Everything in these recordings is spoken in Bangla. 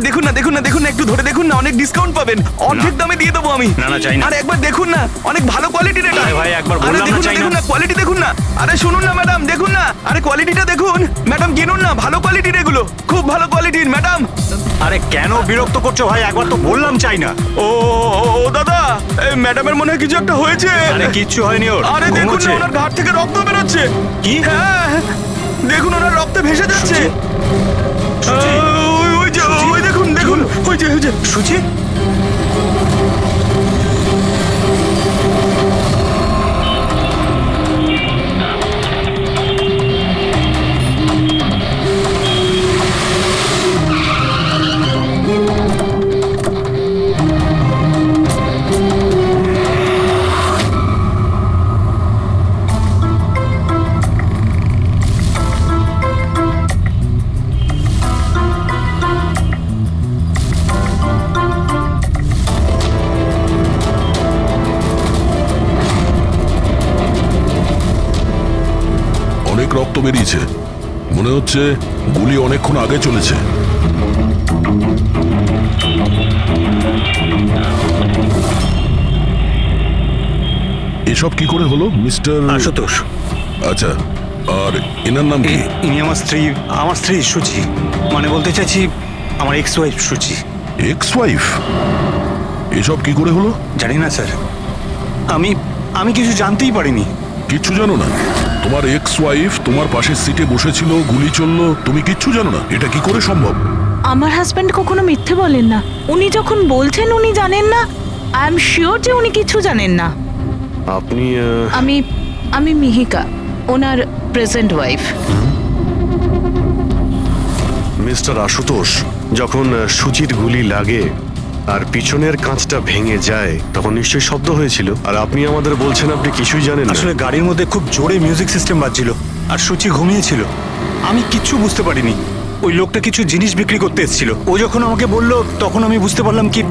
দেখুন না দেখুন না দেখুন না, একটু ধরে দেখুন না, অনেক ডিসকাউন্ট পাবেন, অর্ধেক দামে দিয়ে দেবো আমি। না, না, চাই না। আরে একবার দেখুন না, অনেক ভালো কোয়ালিটির এটা। আরে ভাই, একবার আরে বললাম না, দেখুন চাই না। দেখুন না, কোয়ালিটি দেখুন না। আরে শুনুন না ম্যাডাম, দেখুন না, আরে কোয়ালিটিটা দেখুন ম্যাডাম, কিনুন না, ভালো কোয়ালিটির এগুলো, খুব ভালো কোয়ালিটির ম্যাডাম। আরে কেন বিরক্ত করছো ভাই? একবার তো বললাম চাই না। ও ও, ও দাদা, এই ম্যাডামের মনে হয় কিছু একটা হয়েছে। আরে কিচ্ছু হয়নি ওর, আরে দেখুন না, ঘুমোচ্ছে। ওনার ঘাট থেকে রক্ত বেরোচ্ছে। কি? হ্যাঁ, দেখুন ওনার রক্তে ভেসে যাচ্ছে। সুচি? ওই যে, ওই দেখুন দেখুন, ওই যে সুচি? অনেক রক্ত বেরিয়েছে, মনে হচ্ছে গুলি অনেকক্ষণ আগে চলেছে। এসব কি করে হলো মিস্টার আশুতোষ। আচ্ছা, আর এনার নাম কি? ইনি আমার স্ত্রী সুচি। মানে বলতে চাইছি আমার ex wife Suchi. Ex wife? এসব কি করে হলো? জানি না স্যার, আমি কিছু জানতেই পারিনি। কিচ্ছু জানো না? তোমার এক্স ওয়াইফ তোমার পাশের সিটে বসেছিল, গুলি চললো, তুমি কিচ্ছু জানো না? এটা কি করে সম্ভব? আমার হাজব্যান্ড কখনো মিথ্যে বলেন না। উনি যখন বলছেন উনি জানেন না, আই এম শিওর যে উনি কিছু জানেন না। আপনি আমি মিহিকা, ওনার প্রেজেন্ট ওয়াইফ। মিস্টার আশুতোষ, যখন সুচির গুলি লাগে আর পিছনের কাঁচটা ভেঙে যায় তখন নিশ্চয়ই শব্দ হয়েছিল, আর আপনি আমাদের বলছেন আপনি কিছুই জানেন না। আসলে গাড়ির মধ্যে খুব জোরে মিউজিক সিস্টেম বাজছিল আর সুচি ঘুমিয়েছিল। আমি কিচ্ছু বুঝতে পারিনি। ওই লোকটা কিছু জিনিস বিক্রি করতে এসেছিল। ও যখন আমাকে বললো তখন আমি বুঝতে পারলাম কি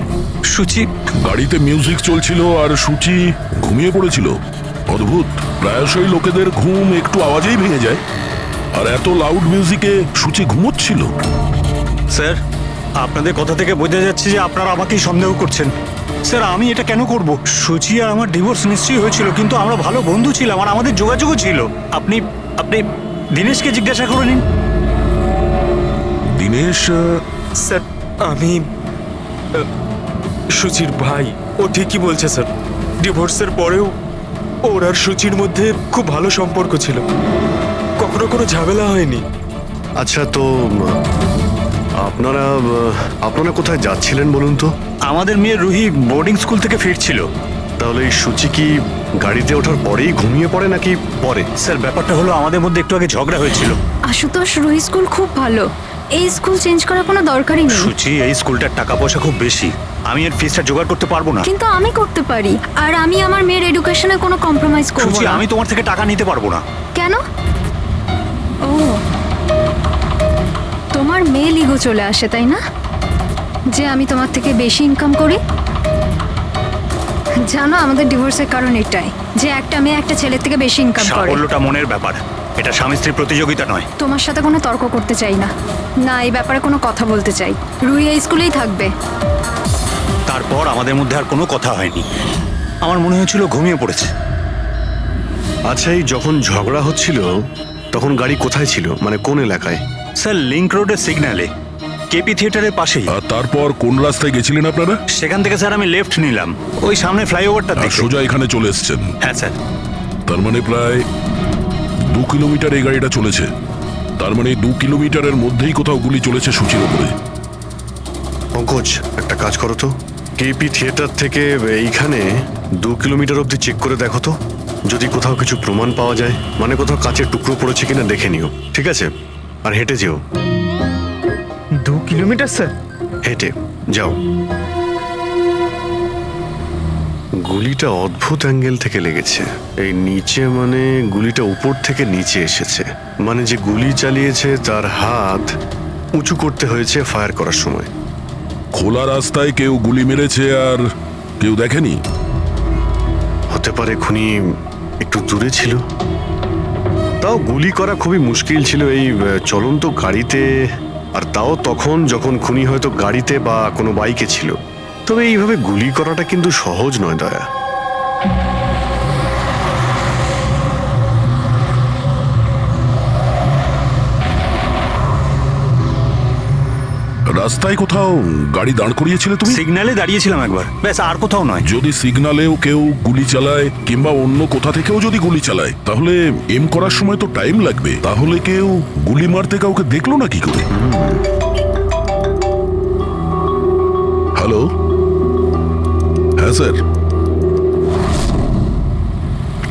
সুচি। গাড়িতে মিউজিক চলছিল আর সূচি ঘুমিয়ে পড়েছিল। অদ্ভুত, প্রায়শই লোকেদের ঘুম একটু আওয়াজেই ভেঙে যায়, আর এত লাউড মিউজিকে সূচি ঘুমোচ্ছিল। স্যার, আপনাদের কথা থেকে বোঝা যাচ্ছে যে আপনারা আমাকেই সন্দেহ করছেন। স্যার, আমি এটা কেন করব? সুচি আর আমার ডিভোর্স নিশ্চয়ই হয়েছিল, কিন্তু আমরা ভালো বন্ধু ছিলাম আর আমাদের যোগাযোগও ছিল। আপনি দীনেশকে জিজ্ঞাসা করে নিন। দীনেশ? স্যার, আমি সুচির ভাই। ও ঠিকই বলছে স্যার, ডিভোর্সের পরেও ওর আর সুচির মধ্যে খুব ভালো সম্পর্ক ছিল, কখনো কোনো ঝামেলা হয়নি। আচ্ছা, তো আপনারা কোথায় যাচ্ছিলেন বলুন তো? আমাদের মেয়ে রুহি বোর্ডিং স্কুল থেকে ফিরছিল। তাহলে এই সুচি কি গাড়িতে ওঠার পরেই ঘুমিয়ে পড়ে নাকি পরে? স্যার, ব্যাপারটা হলো আমাদের মধ্যে একটু আগে ঝগড়া হয়েছিল। আশুতোষ, রুহি স্কুল খুব ভালো, এই স্কুল চেঞ্জ করার কোনো দরকারই নেই। সুচি, এই স্কুলটার টাকা পয়সা খুব বেশি, আমি এর ফিসটা জোগাড় করতে পারবো না। কিন্তু আমি করতে পারি, আর আমি আমার মেয়ের এডুকেশনে কোনো কম্প্রোমাইজ করব সুচি, না। আমি তোমার থেকে টাকা নিতে পারবো না। কেন? ও, তোমার মেয়ে লিগো চলে আসে তাই না, যে আমি তোমার থেকে বেশি ইনকাম করি? জানো আমাদের ডিভোর্সের কারণ এটাই, যে একটা মেয়ে একটা ছেলের থেকে বেশি ইনকাম করে। সাফল্যটা মনের ব্যাপার, এটা স্বামী স্ত্রীর প্রতিযোগিতা নয়। তোমার সাথে কোনো তর্ক করতে চাই না, না এই ব্যাপারে কোনো কথা বলতে চাই। রুহি এই স্কুলেই থাকবে। তারপর আমাদের মধ্যে আর কোনো কথা হয়নি। আমার মনে হয়েছিল ঘুমিয়ে পড়েছে। আচ্ছা, এই যখন ঝগড়া হচ্ছিল তখন গাড়ি কোথায় ছিল, মানে কোন এলাকায়? স্যার, লিংক রোডের সিগন্যালে, কেপি থিয়েটারের পাশেই। আর তারপর কোন রাস্তায় গেছিলেন আপনারা? সেখান থেকে স্যার আমি লেফট নিলাম, ওই সামনে ফ্লাইওভারটা আর দেখে। সোজা এখানে চলে এসেছেন? হ্যাঁ স্যার। তার মানে প্রায় 2 কিলোমিটার এই গাড়িটা চলেছে। তার মানে 2 কিলোমিটারের মধ্যেই কোথাও গুলি চলেছে সূচির উপরে। পঙ্কজ, একটা কাজ করো তো, কেপি থিয়েটার থেকে এইখানে 2 কিলোমিটার অবধি চেক করে দেখো তো, যদি কোথাও কিছু প্রমাণ পাওয়া যায়, মানে কোথাও কাঁচের টুকরো পড়েছে কিনা দেখে নিও, ঠিক আছে? আর হেঁটে যেও। 2 কিলোমিটার স্যার? হেঁটে যাও। গুলিটা অদ্ভুত অ্যাঙ্গেল থেকে লেগেছে, এই নিচে, মানে গুলিটা উপর থেকে নিচে এসেছে, মানে যে গুলি চালিয়েছে তার হাত উঁচু করতে হয়েছে ফায়ার করার সময়। খোলা রাস্তায় কেউ গুলি মেরেছে আর কেউ দেখেনি? হতে পারে খুনি একটু দূরে ছিল, তাও গুলি করা খুবই মুশকিল ছিল এই চলন্ত গাড়িতে। আর তাও তখন যখন খুনি হয়তো গাড়িতে বা কোনো বাইকে ছিল। তবে এইভাবে গুলি করাটা কিন্তু সহজ নয় দয়া। রাস্তায় কোথাও গাড়ি দাঁড় করিয়েছিলে তুমি? সিগন্যালে দাঁড়িয়েছিলাম একবার, ব্যাস, আর কোথাও নয়। যদি সিগন্যালেও কেউ গুলি চালায় কিংবা অন্য কোথা থেকেও যদি গুলি চালায়, তাহলে এম করার সময় তো টাইম লাগবে। তাহলে কেউ গুলি মারতে কাউকে দেখলো না কি করে? হ্যালো, হ্যাঁ স্যার,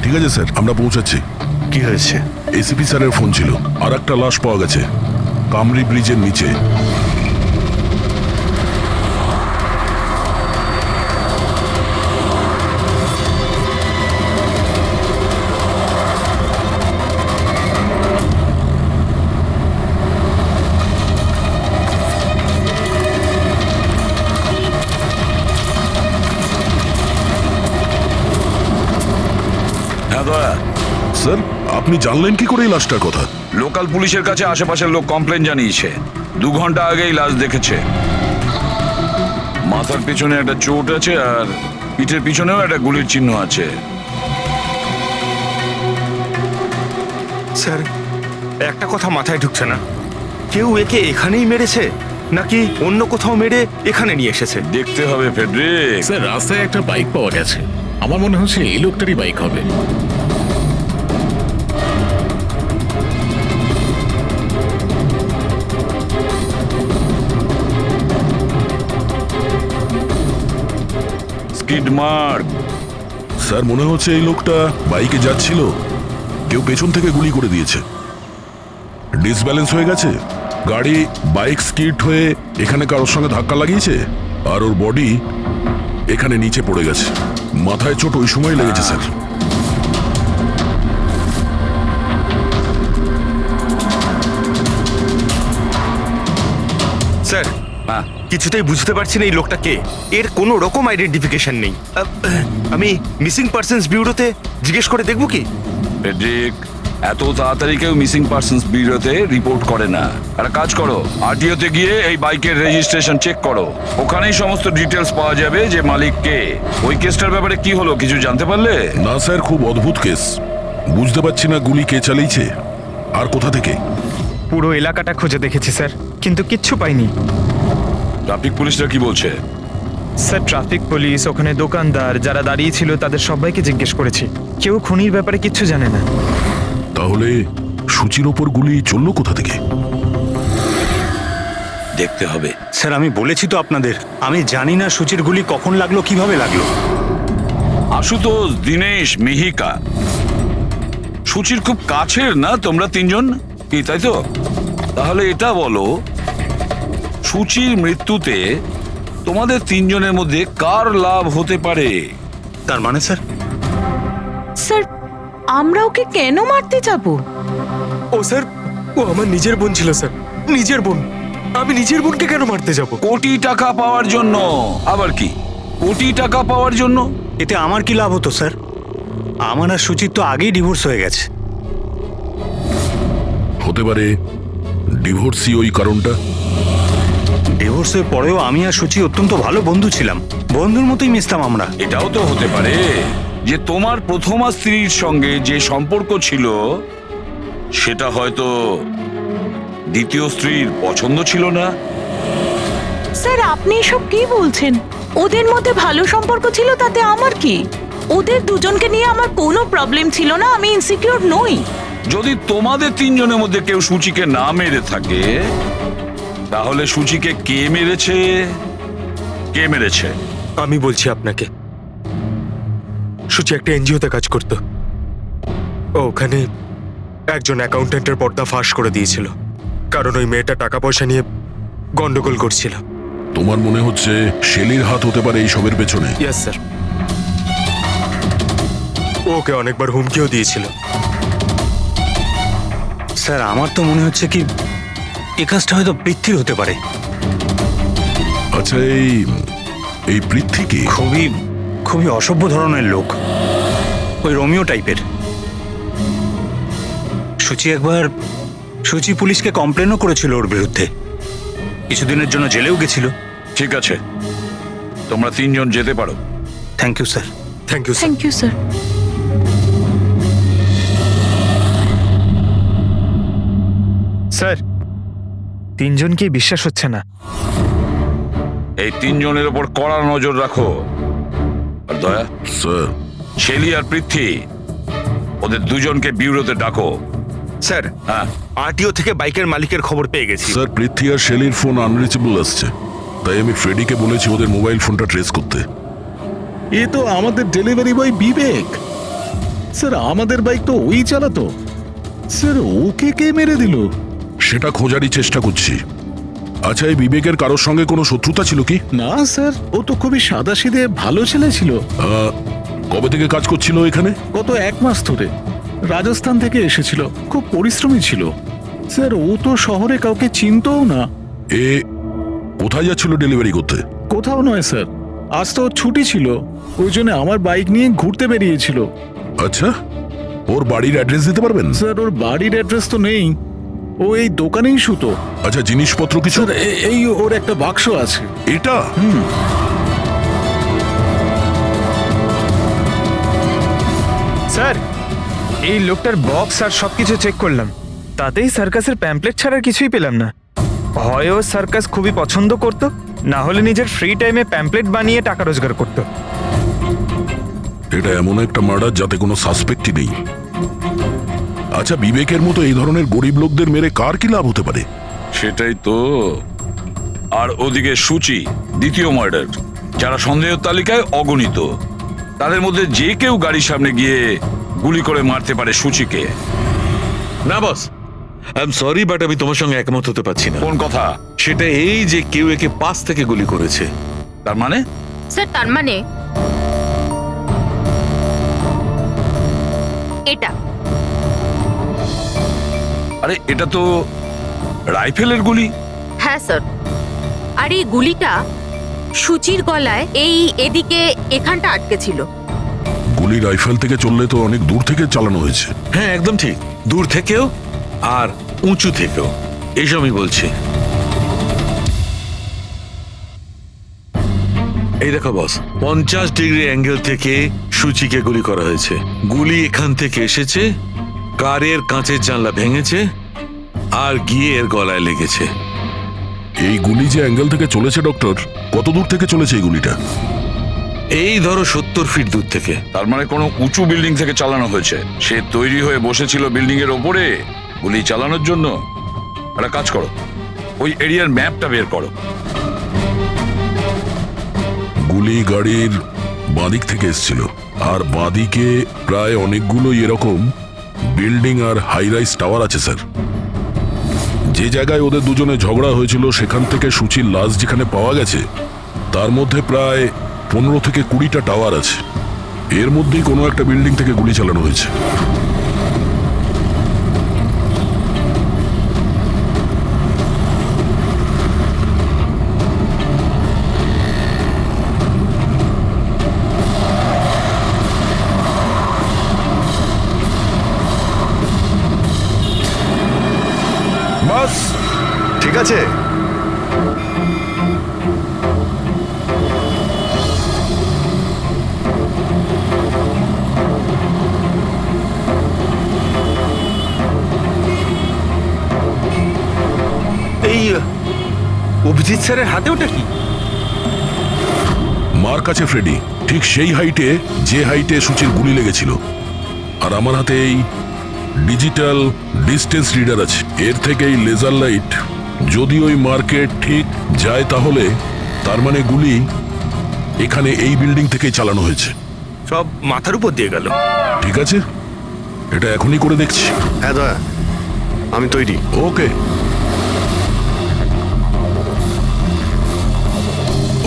ঠিক আছে স্যার, আমরা পৌঁছাচ্ছি। কি হয়েছে? এসিপি স্যারের ফোন ছিল, আর একটা লাশ পাওয়া গেছে কামরি ব্রিজের নিচে। হ্যাঁ দয়া, স্যার, আপনি জানলেন কি করে এই লাশটার কথা? লোকাল পুলিশের কাছে আশেপাশের লোক কমপ্লেন জানিয়েছে। 2 ঘন্টা আগেই লাশ দেখেছে। মাথার পিছনে একটা চোট আছে আর পিঠের পিছনেও একটা গুলির চিহ্ন আছে। স্যার, একটা কথা মাথায় ঢুকছে না, কেউ একে এখানেই মেরেছে নাকি অন্য কোথাও মেরে এখানে নিয়ে এসেছে? দেখতে হবে ফেডরিক। স্যার, রাস্তায় একটা বাইক পাওয়া গেছে। আমার মনে হচ্ছে এই লোকটারই বাইক হবে। Skid mark. স্যার, মনে হচ্ছে এই লোকটা বাইকে যাচ্ছিল, কেউ পেছন থেকে গুলি করে দিয়েছে। ডিসব্যালেন্স হয়ে গেছে, গাড়ি বাইক স্কিড হয়ে এখানে কারোর সঙ্গে ধাক্কা লাগিয়েছে, আর ওর বডি এখানে নিচে পড়ে গেছে। মাথায় চোট ওই সময় লেগেছে স্যার। স্যার, হ্যাঁ, কিছুতেই বুঝতে পারছি না এই লোকটা কে। এর কোনো রকম আইডেন্টিফিকেশন নেই। আমি মিসিং পার্সনস ব্যুরোতে জিজ্ঞেস করে দেখবো কি? ফেডরিক, এত তাড়াতাড়ি কেউ মিসিং পার্সনস ব্যুরোতে রিপোর্ট করে না। একটা কাজ করো, আরটিওতে গিয়ে এই বাইকের রেজিস্ট্রেশন চেক করো। ওখানেই সমস্ত ডিটেলস পাওয়া যাবে যে মালিক কে। ওই কেসটার ব্যাপারে কি হলো কিছু জানতে পারলে? না স্যার, খুব অদ্ভুত কেস। বুঝতে পারছি না গুলি কে চালিয়েছে আর কোথা থেকে। পুরো এলাকাটা খুঁজে দেখেছি স্যার, কিন্তু কিচ্ছু পাইনি। ট্রাফিক পুলিশরা কি বলছে? স্যার, ট্রাফিক পুলিশ, ওখানে দোকানদার যারা দাঁড়িয়ে ছিল তাদের সবাইকে জিজ্ঞেস করেছি, কেউ খুনির ব্যাপারে কিচ্ছু জানে না। তাহলে সূচির ওপর গুলি চললো কোথা থেকে? দেখতে হবে। স্যার, আমি বলেছি তো আপনাদের, আমি জানি না সূচির গুলি কখন লাগলো, কিভাবে লাগলো। আশুতোষ, দীনেশ, মিহিকা, সূচির খুব কাছের না তোমরা তিনজন, কি তাই তো? তাহলে এটা বলো, সূচির মৃত্যুতে তোমাদের তিনজনের মধ্যে কার লাভ হতে পারে? তার মানে স্যার, স্যার, আমরা ওকে কেন মারতে যাব? ও স্যার, ও আমার নিজের বোন ছিল স্যার, নিজের বোন। আমি নিজের বোনকে কেন মারতে যাব? কোটি টাকা পাওয়ার জন্য। আবার কি কোটি টাকা পাওয়ার জন্য? এতে আমার কি লাভ হতো স্যার? আমার আর সুচির তো আগেই ডিভোর্স হয়ে গেছে। হতে পারে ডিভোর্সই ওই কারণটা। ডিভোর্সের পরেও আমি আর সুচি অত্যন্ত ভালো বন্ধু ছিলাম, বন্ধুর মতোই মিশতাম আমরা। এটাও তো হতে পারে যে তোমার প্রথমা স্ত্রীর সঙ্গে যে সম্পর্ক ছিল সেটা হয়তো দ্বিতীয় স্ত্রীর পছন্দ ছিল না। স্যার, আপনি এসব কি বলছেন? ওদের মধ্যে ভালো সম্পর্ক ছিল, তাতে আমার কি? ওদের দুজনকে নিয়ে আমার কোনো প্রবলেম ছিল না, আমি ইনসিকিউর নই। যদি তোমাদের তিনজনের মধ্যে কেউ সূচিকে না মেরে থাকে, তাহলে সূচিকে কে মেরেছে? কে মেরেছে? আমি বলছি আপনাকে, সূচি একটা এনজিওতে কাজ করত। ও ওখানে একজন অ্যাকাউন্টেন্টের পর্দা ফাঁস করে দিয়েছিল, কারণ ওই মেয়েটা টাকা পয়সা নিয়ে গন্ডগোল করছিল। তোমার মনে হচ্ছে শেলির হাত হতে পারে এইসবের পেছনে? ইয়েস স্যার, ওকে অনেকবার হুমকিও দিয়েছিল। স্যার, আমার তো মনে হচ্ছে কি এই কাজটা হয়তো পৃথ্বীর হতে পারে। আচ্ছা, এই পৃথ্বী কি? খুবই খুবই অসভ্য ধরনের লোক, ওই রোমিও টাইপের। সুচি পুলিশকে কমপ্লেনও করেছিল ওর বিরুদ্ধে, কিছুদিনের জন্য জেলেও গেছিল। ঠিক আছে, তোমরা তিনজন যেতে পারো। Thank you sir. Thank you sir. Thank you sir. Sir, তিনজনকেই বিশ্বাস হচ্ছে না। এই তিনজনের ওপর কড়া নজর রাখো। আর দয়া, স্যার শেলি আর পৃথ্বী, ওদের দুজনকে বিউরোতে ডাকো। স্যার, হ্যাঁ, আরটিও থেকে বাইকের মালিকের খবর পেয়ে গেছি। স্যার পৃথ্বী আর শেলির ফোন আনরিচেবল আসছে, তাই আমি ফ্রেডিকে বলেছি ওদের মোবাইল ফোনটা ট্রেস করতে। এ তো আমাদের ডেলিভারি বয় বিবেক। স্যার আমাদের বাইক তো ওই চালাতো। স্যার ওকে কে মেরে দিল? সেটা খোঁজারই চেষ্টা করছি। আচ্ছা, এই বিবেকের কারোর সঙ্গে কোনো শত্রুতা ছিল কি? না স্যার, ও তো খুবই সাদাসিধে ভালো ছেলে ছিল। কবে থেকে কাজ করছিল এখানে? গত 1 মাস ধরে রাজস্থান থেকে এসেছিল, খুব পরিশ্রমী ছিল। স্যার ও তো শহরে কাউকে চিনতও না। এ কোথায় যাচ্ছিল ডেলিভারি করতে? কোথাও নয় স্যার, আজ তো ওর ছুটি ছিল, ওই জন্য আমার বাইক নিয়ে ঘুরতে বেরিয়েছিল। আচ্ছা, ওর বাড়ির অ্যাড্রেস দিতে পারবেন? স্যার ওর বাড়ির অ্যাড্রেস তো নেই, ও এই দোকানেই শুতো। আচ্ছা, জিনিসপত্র কিছু? স্যার এই ওর একটা বাক্স আছে। এটা? স্যার, এই লোকটার বক্স আর সবকিছু চেক করলাম, তাতেই সার্কাসের প্যাম্পলেট ছাড়া কিছুই পেলাম না। হয় ও সার্কাস খুবই পছন্দ করত, না হলে নিজের ফ্রি টাইমে প্যাম্পলেট বানিয়ে টাকা রোজগার করত। এটা এমন একটা মার্ডার যাতে কোনো সাসপেক্টই নেই। আচ্ছা, বিবেকের মতো এই ধরনের গরিব লোকদের মেরে কার কি লাভ হতে পারে? সেটাই তো। আর ওদিকে সূচি, দ্বিতীয় মার্ডার, যারা সন্দেহের তালিকায় অগণিত। তাদের মধ্যে যে কেউ গাড়ির সামনে গিয়ে গুলি করে মারতে পারে সূচিকে। না বস, আই এম সরি বাট আমি তোমার সঙ্গে একমত হতে পারছি না। কোন কথা? সেটা এই যে কেউ একে পাশ থেকে গুলি করেছে। তার মানে? স্যার, তার মানে এটা। আরে এটা তো রাইফেলের গুলি। হ্যাঁ স্যার, আর এই গুলিটা সূচির গলায় এই এদিকে এখানটা আটকে ছিল। গুলি রাইফেল থেকে চললে তো অনেক দূর থেকে চালানো হয়েছে। হ্যাঁ একদম ঠিক, দূর থেকেও আর উঁচু থেকেও, এইসব আমি বলছি। এই দেখো বস, 50 ডিগ্রি অ্যাঙ্গেল থেকে সূচিকে গুলি করা হয়েছে। গুলি এখান থেকে এসেছে, কারের কাঁচের জানলা ভেঙেছে আর গিয়ে এর গলায় লেগেছে। এই গুলি যে অ্যাঙ্গেল থেকে চলেছে ডক্টর, কত দূর থেকে চলেছে এই গুলিটা? এই ধরো 70 ফিট দূর থেকে। তার মানে কোনো উঁচু বিল্ডিং থেকে চালানো হয়েছে। সে তৈরি হয়ে বসেছিল বিল্ডিং এর ওপরে গুলি চালানোর জন্য। একটা কাজ করো, ওই এরিয়ার ম্যাপটা বের করো। গুলি গাড়ির বাঁদিক থেকে এসেছিল, আর বাঁদিকে প্রায় অনেকগুলো এরকম বিল্ডিং আর হাই রাইজ টাওয়ার আছে স্যার। যে জায়গায় ওদের দুজনে ঝগড়া হয়েছিল সেখান থেকে সূচির লাশ যেখানে পাওয়া গেছে, তার মধ্যে প্রায় 15 থেকে 20টা টাওয়ার আছে। এর মধ্যেই কোনো একটা বিল্ডিং থেকে গুলি চালানো হয়েছে। বাস ঠিক আছে। এই অভিজিৎ স্যারের হাতে ওটা কি? মার কাছে ফ্রেডি, ঠিক সেই হাইটে যে হাইটে সূচির গুলি লেগেছিল। আর আমার হাতে এই ডিজিটাল ডিস্টেন্স রিডার আছে। এর থেকে এই লেজার লাইট যদি ওই মার্কেট ঠিক যায়, তাহলে তার মানে গুলি এখানে এই বিল্ডিং থেকেই চালানো হয়েছে। সব মাথার উপর দিয়ে গেল। ঠিক আছে, এটা এখনই করে দেখছি। হ্যাঁ দয়া, আমি তৈরি। ওকে।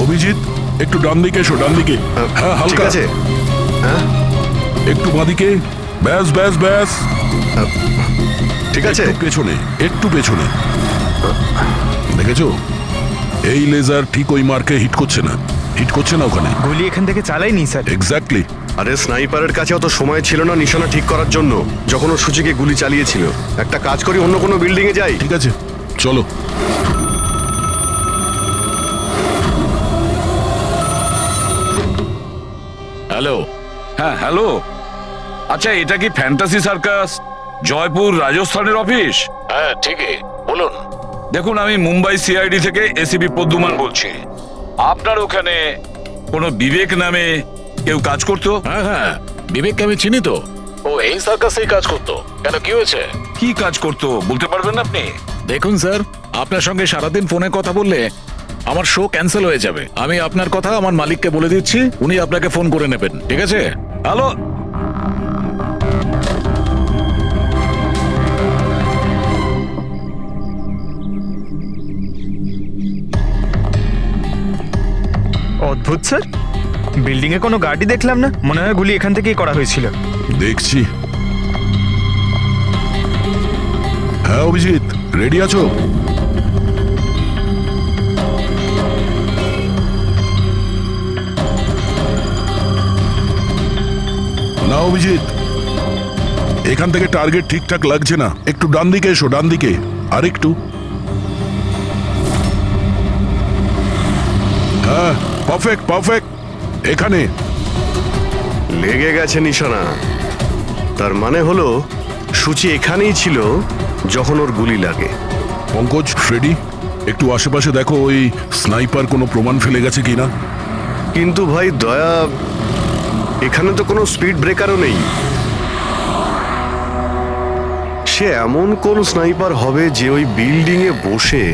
অভিজিৎ, একটু ডান দিকে এসো, ডান দিকে। হ্যাঁ, ঠিক হালকা আছে। হ্যাঁ একটু বাঁদিকে। ব্যাস ব্যাস ব্যাস, ঠিক আছে। একটু পেছনে, একটু পেছনে। দেখেছো, এই লেজার ঠিক ওই মার্কে হিট করছে না, হিট করছে না ওখানে। গুলি এখান থেকে চালাইনি স্যার। এক্স্যাক্টলি। আরে স্নাইপারের কাছে অত সময় ছিল না নিশানা ঠিক করার জন্য যখন ও সূচিকে গুলি চালিয়েছিল। একটা কাজ করি, অন্য কোনো বিল্ডিং এ যাই। ঠিক আছে, চলো। হ্যালো। হ্যাঁ হ্যালো, আচ্ছা এটা কি ফ্যান্টাসি সার্কাস জয়পুর রাজস্থানের অফিস? হ্যাঁ ঠিকই, বলুন। দেখুন, আমি মুম্বাই সিআইডি থেকে এসিপি পদ্মুমান বলছি। আপনার ওখানে কোনো বিবেক নামে কেউ কাজ করতো? হ্যাঁ হ্যাঁ, বিবেককে আমি চিনি তো। ও এই সার্কাসেই কাজ করতো। কেন, কি হয়েছে? কি কাজ করতো বলতে পারবেন আপনি? দেখুন স্যার, আপনার সঙ্গে সারাদিন ফোনে কথা বললে আমার শো ক্যান্সেল হয়ে যাবে। আমি আপনার কথা আমার মালিককে বলে দিচ্ছি, উনি আপনাকে ফোন করে নেবেন, ঠিক আছে? হ্যালো, অদ্ভুত স্যার, বিল্ডিং এ কোনো গাড়ি দেখলাম না, মনে হয় গুলি এখান থেকেই করা হয়েছিল। দেখছি। হ্যাঁ অভিজিৎ, রেডি আছো? না অভিজিৎ, এখান থেকে টার্গেট ঠিকঠাক লাগছে না, একটু ডান দিকে এসো, ডান দিকে আর একটু। হ্যাঁ পারফেক্ট পারফেক্ট, এখানে। লেগে গেছে নিশানা। তার মানে হলো সূচি এখানেই ছিল যখন ওর গুলি লাগে। পঙ্কজ, ফ্রেডি, একটু আশেপাশে দেখো ওই স্নাইপার কোনো প্রমাণ ফেলে গেছে কিনা। কিন্তু ভাই দয়া, এখানে তো কোনো স্পিড ব্রেকারও নেই। সে এমন কোন স্নাইপার হবে যে ওই বিল্ডিং এ বসে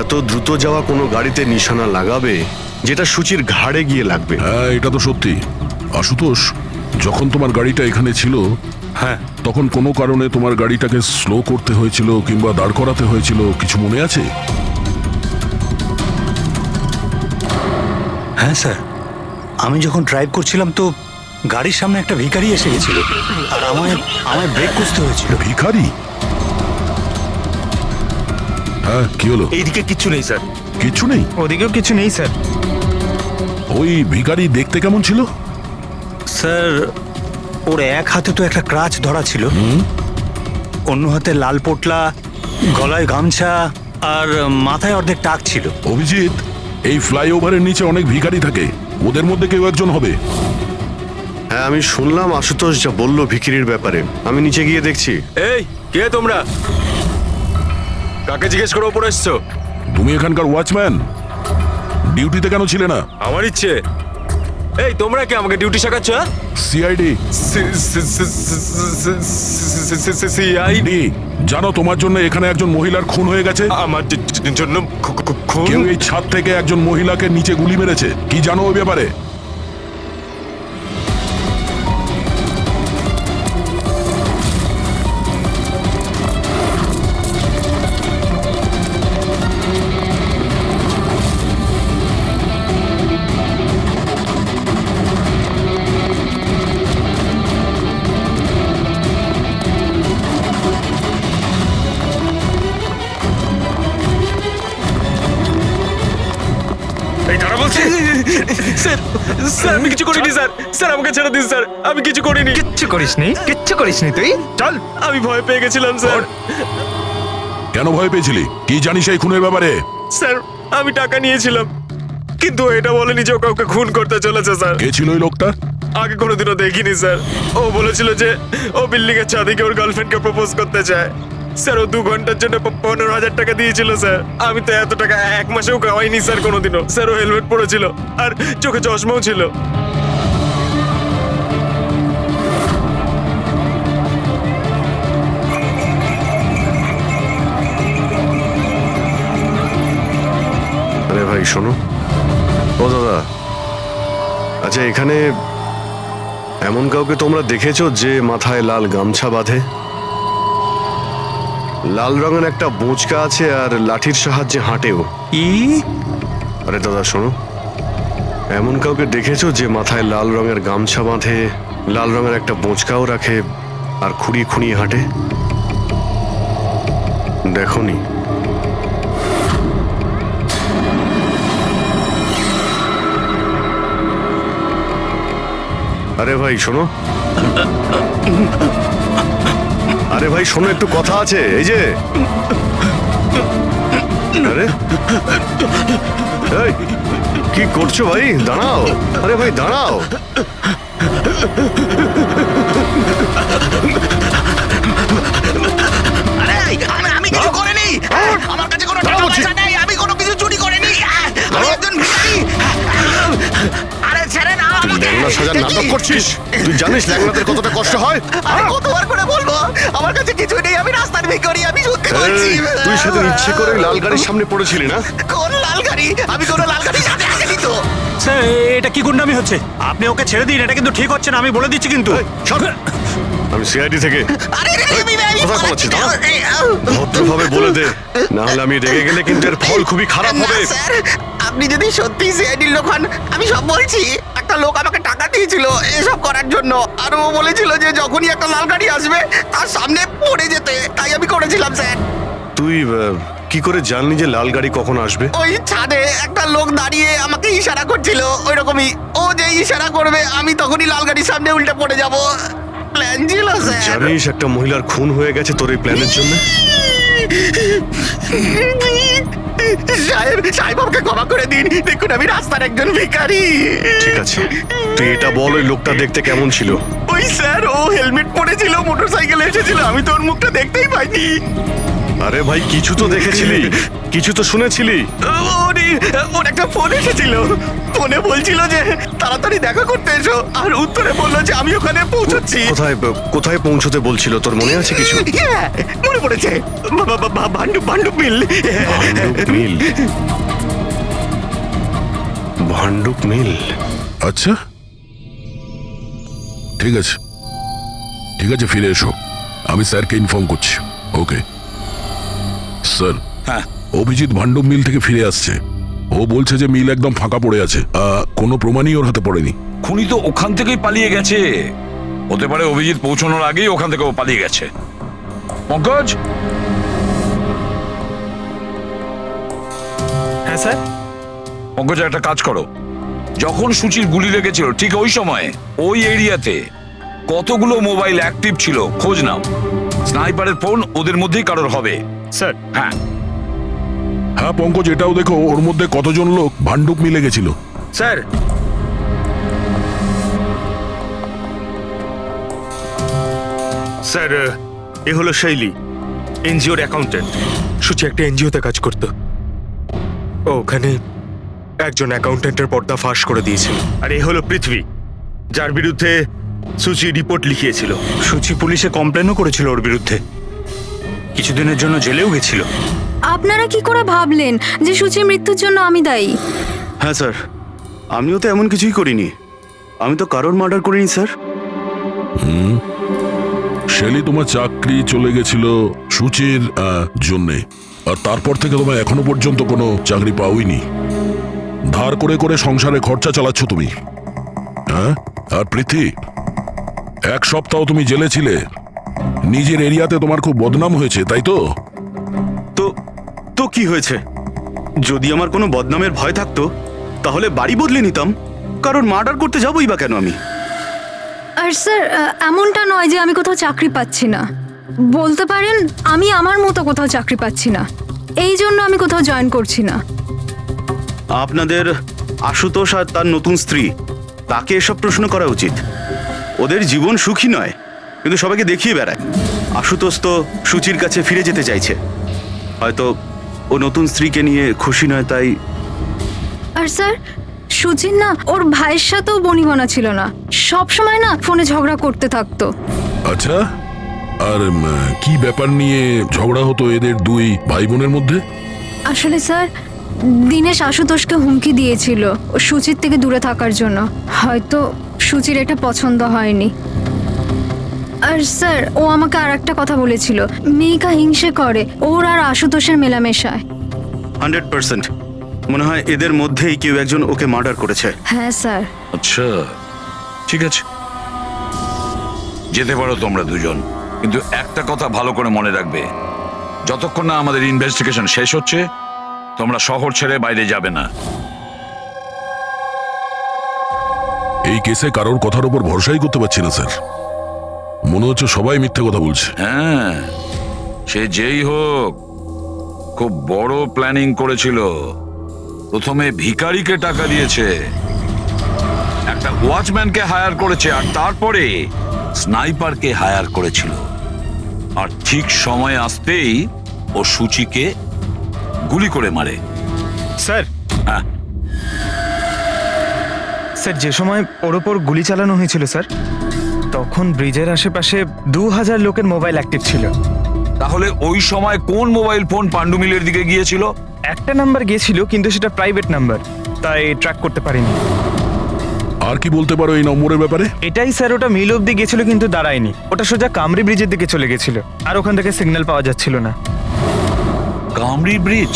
এত দ্রুত যাওয়া কোনো গাড়িতে নিশানা লাগাবে যেটা সূচির ঘাড়ে গিয়ে লাগবে? হ্যাঁ এটা তো সত্যি। আশুতোষ, যখন তোমার গাড়িটা এখানে ছিল, হ্যাঁ, তখন কোনো কারণে তোমার গাড়িটাকে স্লো করতে হয়েছিল কিংবা দাঁড় করাতে হয়েছিল, কিছু মনে আছে? হ্যাঁ স্যার, আমি যখন ড্রাইভ করছিলাম তো গাড়ির সামনে একটা ভিখারি এসে গেছিল, আর আমায় ব্রেক করতে হয়েছিল। ভিখারি? হ্যাঁ কি হলো? এইদিকে কিচ্ছু নেই স্যার। কিছু নেই? ওদিকেও কিছু নেই স্যার। ওই ভিখারি দেখতে কেমন ছিল? স্যার, ওর এক হাতে তো একটা ক্রাচ ধরা ছিল, অন্য হাতে লাল পোটলা, গলায় গামছা, আর মাথায় অর্ধেক টাক ছিল। অভিজিৎ, এই ফ্লাইওভারের নিচে অনেক ভিখারি থাকে, ওদের মধ্যে কেউ একজন হবে। হ্যাঁ আমি শুনলাম আশুতোষ যা বললো ভিখিরির ব্যাপারে। আমি নিচে গিয়ে দেখছি। এই কে তোমরা? কাকে জিজ্ঞেস করে ওপরে এসছো? তুমি এখানকার ওয়াচম্যান, ডিউটিতে কেন ছিলে না? আমার ইচ্ছে। এই তোমরা কি আমাকে ডিউটি শেখাচ্ছ? সিআইডি। সিআইডি? জানো তোমার জন্য এখানে একজন মহিলার খুন হয়ে গেছে? আমার জন্য খুন? কেউ এই ছাদ থেকে একজন মহিলাকে নিচে গুলি মেরেছে, কি জানো ওই ব্যাপারে? এই দাঁড়া বলছি। স্যার, স্যার আমি কিছু করিনি স্যার। স্যার আমাকে ছেড়ে দিন স্যার, আমি কিছু করিনি। কিচ্ছু করিসনি, কিচ্ছু করিসনি তুই। চল। আমি ভয় পেয়ে গেছিলাম স্যার। কেন ভয় পেয়েছিলি? কি জানিস এই খুনের ব্যাপারে? স্যার আমি টাকা নিয়েছিলাম, কিন্তু এটা বলেনি যে ও কাউকে খুন করতে চলেছে স্যার। কে ছিল ওই লোকটা? আগে কোনোদিনও দেখিনি স্যার। ও বলেছিল যে ও বিল্ডিং এর ছাদে গিয়ে ওর গার্লফ্রেন্ডকে প্রপোজ করতে চায়। স্যার ও 2 ঘন্টার জন্য 15,000 টাকা দিয়েছিল স্যার। আমি তো এত টাকা এক মাসেও খাওয়াইনি স্যার কোনোদিনও। স্যার ও হেলমেট পরেছিল আর চোখে চশমাও ছিল। আরে ভাই শোনো। ও দাদা, আচ্ছা এখানে এমন কাউকে তোমরা দেখেছো যে মাথায় লাল গামছা বাঁধে, লাল রঙের একটা বোঁচকা আছে আর লাঠির সাহায্যে হাঁটেও? আরে দাদা শোনো, এমন কাউকে দেখেছো যে মাথায় লাল রঙের গামছা বাঁধে, লাল রঙের একটা বোঁচকাও রাখে আর খুঁড়িয়ে খুঁড়িয়ে হাঁটে? দেখোনি? আরে ভাই শোনো, আরে ভাই শোনো, একটু কথা আছে। এই যে আরে এই, কি করছো ভাই? দাঁড়াও, আরে ভাই দাঁড়াও। আমি কিছু করিনি, আমার কাছে কোনো টাকা পয়সা নেই, আমি কোনো কিছু চুরি করিনি, আমি একজন ভিখারি। আরে ছেড়ে না আমাকে। ল্যাংড়া সাজার নাটক করছিস? তুই জানিস ল্যাংড়াদের কতটা কষ্ট হয়? আরে কতবার করে বলবো, আমার কাছে কিছু নেই, আমি রাস্তার ভিখারি, আমি সত্যি বলছি। এই, তুই সেদিন ইচ্ছে করে লাল গাড়ির সামনে পড়েছিলি না? কোন লাল গাড়ি? আমি কোনো লাল গাড়ির সাথে আসেনি তো। স্যার এটা কি গুন্ডামি হচ্ছে? আপনি ওকে ছেড়ে দিন, এটা কিন্তু ঠিক হচ্ছে না, আমি বলে দিচ্ছি কিন্তু। এই, সর। আমি সিআইডি থেকে। আরে কোথায় পালাচ্ছিস? ভদ্রভাবে বলে দে, না হলে আমি রেগে গেলে কিন্তু এর ফল খুবই খারাপ হবে। স্যার, আপনি যদি সত্যি সিআইডির লোক হন, আমি সব বলছি। একটা লোক আমাকে টাকা দিয়েছিল এসব করার জন্য, আর ও বলেছিল যে যখনই একটা লাল গাড়ি আসবে তার সামনে পড়ে যেতে, তাই আমি করেছিলাম স্যার। তুই কি করে জানলি যে লাল গাড়ি কখন আসবে? ওই ছাদে একটা লোক দাঁড়িয়ে আমাকে ইশারা করছিল, ওই রকমই। ও যে ইশারা করবে আমি তখনই লাল গাড়ির সামনে উল্টে পড়ে যাব। প্ল্যান ছিল স্যার। জানিস একটা মহিলার খুন হয়ে গেছে তোর এই প্ল্যানের জন্য? সাহেব আমাকে ক্ষমা করে দিন, দেখুন আমি রাস্তার একজন ভিখারি। ঠিক আছে, তুই এটা বল ওই লোকটা দেখতে কেমন ছিল? ওই স্যার, ও হেলমেট পরেছিল, মোটরসাইকেলে এসেছিল, আমি তো ওর মুখটা দেখতেই পাইনি। আরে ভাই কিছু তো দেখেছিলি, কিছু তো শুনেছিলি। ওর একটা ফোন এসেছিল, ফোনে বলছিল যে তাড়াতাড়ি দেখা করতে এসো, আর উত্তরে বললো যে আমি ওখানে পৌঁছচ্ছি। কোথায় কোথায় পৌঁছতে বলছিল, তোর মনে আছে কিছু? হ্যাঁ, মনে পড়েছে, ভান্ডুপ মিল। ভান্ডুপ মিল? ভান্ডুপ মিল? আচ্ছা ঠিক আছে, ঠিক আছে, ফিরে এসো, আমি স্যারকে ইনফর্ম করছি। Okay sir. হ্যাঁ অভিজিৎ ভান্ডুপ মিল থেকে ফিরে আসছে। ও বলছে যে মিল একদম ফাঁকা পড়ে আছে, কোনো প্রমাণই ওর হাতে পড়েনি। খুনি তো ওখান থেকেই পালিয়ে গেছে। হতে পারে অভিজিৎ পৌঁছানোর আগেই ওখান থেকে ও পালিয়ে গেছে। পঙ্কজ, হ্যাঁ স্যার। পঙ্কজ একটা কাজ করো, যখন সুচির গুলি লেগেছিল ঠিক ওই সময়ে ওই এরিয়াতে কতগুলো মোবাইল অ্যাক্টিভ ছিল খোঁজ নাও। স্নাইপারের ফোন ওদের মধ্যেই কারোর হবে। স্যার হ্যাঁ হ্যাঁ পঙ্কজ, এটাও দেখো ওর মধ্যে কতজন লোক ভান্ডুপ মিলে গেছিল। স্যার, স্যার এ হলো শৈলী, এনজিওর অ্যাকাউন্টেন্ট। সুচি একটা এনজিওতে কাজ করত, ও ওখানে একজন অ্যাকাউন্টেন্টের পর্দা ফাঁস করে দিয়েছিল। আর এ হলো পৃথ্বী, যার বিরুদ্ধে সুচি রিপোর্ট লিখিয়েছিল। সুচি পুলিশে কমপ্লেনও করেছিল ওর বিরুদ্ধে, কিছুদিনের জন্য জেলেও গেছিল। আপনারা কি করে ভাবলেন যে সুচির মৃত্যুর জন্য আমি দায়ী? হ্যাঁ স্যার, আমিও তো এমন কিছুই করিনি, আমি তো কারোর মার্ডার করিনি স্যার। শেলি তোমার চাকরি চলে গেছিল সুচির জন্যে, আর তারপর থেকে তোমার এখনো পর্যন্ত কোনো চাকরি পাওইনি। ধার করে করে সংসারে খরচা চালাচ্ছ তুমি। হ্যাঁ, আর পৃথ্বী, এক সপ্তাহ তুমি জেলে ছিলে, নিজের এরিয়াতে তোমার খুব বদনাম হয়েছে, তাই তো? তো কি হয়েছে? যদি আমার কোনো বদনামের ভয় থাকতো তাহলে বাড়ি বদলে নিতাম, কারণ মার্ডার করতে যাবোই বা কেন আমি? আর স্যার এমনটা নয় যে আমি কোথাও চাকরি পাচ্ছি না, বলতে পারেন আমি আমার মতো কোথাও চাকরি পাচ্ছি না, এই জন্য আমি কোথাও জয়েন করছি না। আপনাদের আশুতোষ আর তার নতুন স্ত্রী, তাকে এসব প্রশ্ন করা উচিত। ওদের জীবন সুখী নয়, কিন্তু সবাইকে দেখিয়ে বেড়ায়। আশুতোষ তো সুচির কাছে ফিরে যেতে চাইছে, হয়তো ও নতুন স্ত্রীকে নিয়ে খুশি নয়, তাই। আর স্যার সুচির না ওর ভাইয়ের সাথেও বনিবনা ছিল না, সব সময় না ফোনে ঝগড়া করতে থাকতো। আচ্ছা, আর কি ব্যাপার নিয়ে ঝগড়া হতো এদের দুই ভাই বোনের মধ্যে? আসলে স্যার দিনেশ আশুতোষকে হুমকি দিয়েছিল ও সুচির থেকে দূরে থাকার জন্য, হয়তো সুচির এটা পছন্দ হয়নি। আর স্যার ও আমাকে আর একটা কথা বলেছিল, মেয়েকা হিংসে করে ওর আর আশুতোষের মেলামেশায়। 100% মনে হয় এদের মধ্যেই কেউ একজন ওকে মার্ডার করেছে। হ্যাঁ স্যার। আচ্ছা ঠিক আছে, যেতে পারো তোমরা দুজন, কিন্তু একটা কথা ভালো করে মনে রাখবে, যতক্ষণ না আমাদের ইনভেস্টিগেশন শেষ হচ্ছে তোমরা শহর ছেড়ে বাইরে যাবে না। এই কেসে কারোর কথার উপর ভরসাই করতে পারছি না স্যার, মনে হচ্ছে সবাই মিথ্যে কথা বলছে। হ্যাঁ, সে যেই হোক খুব বড় প্ল্যানিং করেছিল, প্রথমে ভিখারিকে টাকা দিয়েছে, একটা ওয়াচম্যানকে হায়ার করেছে, আর তারপরে স্নাইপারকে হায়ার করেছিল। আর ঠিক সময় আসতেই ও সূচিকে গুলি করে মারে। স্যার হ্যাঁ, স্যার যে সময় ওর ওপর গুলি চালানো হয়েছিল স্যার, তখন ব্রিজের আশেপাশে 2000 লোকের মোবাইল অ্যাক্টিভ ছিল। তাহলে ওই সময় কোন মোবাইল ফোন পাণ্ডু মিলের দিকে গিয়েছিল? একটা নাম্বার গিয়েছিল, কিন্তু সেটা প্রাইভেট নাম্বার, তাই ট্র্যাক করতে পারিনি। আর কি বলতে পারো এই নম্বরের ব্যাপারে? এটাই স্যার, ওটা মিল অব্দি গেছিল কিন্তু দাঁড়ায়নি, ওটা সোজা কামরি ব্রিজের দিকে চলে গেছিল, আর ওখান থেকে সিগন্যাল পাওয়া যাচ্ছিল না। কামরি ব্রিজ?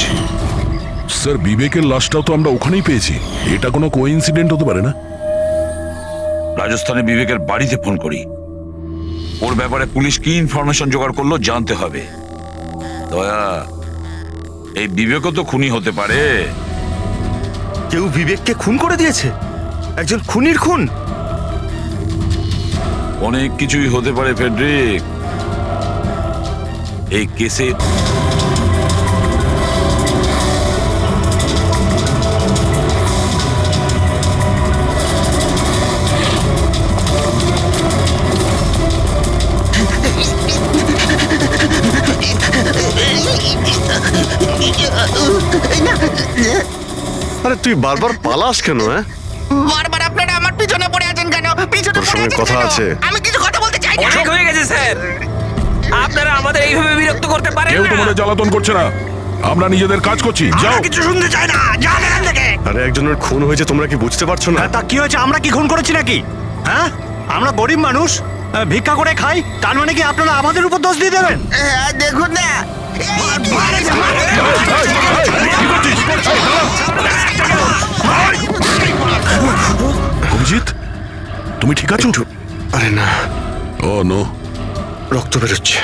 স্যার বিবেকের লাশটাও তো আমরা ওখানেই পেয়েছি, এটা কোনো কোইন্সিডেন্ট হতে পারে না? রাজস্থানে বিবেকের বাড়িতে ফোন করি, ওর ব্যাপারে পুলিশ কি ইনফরমেশন জোগাড় করলো জানতে হবে। দয়া, এই বিবেকও তো খুনি হতে পারে। কেউ বিবেককে খুন করে দিয়েছে? একজন খুনির খুন? অনেক কিছুই হতে পারে ফেডরিক। এই কেসে আরে তুই বারবার পালাস কেন? হ্যাঁ, বারবার আপনারা আমার পিছনে পড়ে আছেন কেন? পিছনে তোর পড়ে সঙ্গে আছেন কথা কেন? আছে। আমি কিছু কথা বলতে চাই না। অনেক হয়ে গেছে স্যার, আপনারা আমাদের এইভাবে বিরক্ত করতে পারেন কেউ না। তোমাদের জ্বালাতন করছে না, আমরা নিজেদের কাজ করছি, যাও। কিছু শুনতে চাই না, যান এখান থেকে। আরে একজনের খুন হয়েছে, তোমরা কি বুঝতে পারছো না? তা কি হয়েছে? আমরা কি খুন করেছি নাকি? হ্যাঁ, আমরা গরিব মানুষ, ভিক্ষা করে খাই, তার মানে কি আপনারা আমাদের উপর দোষ দিয়ে দেবেন? দেখুন না, অভিজিৎ, তুমি ঠিক আছো? আরে না, ও নো, রক্ত বেরোচ্ছে।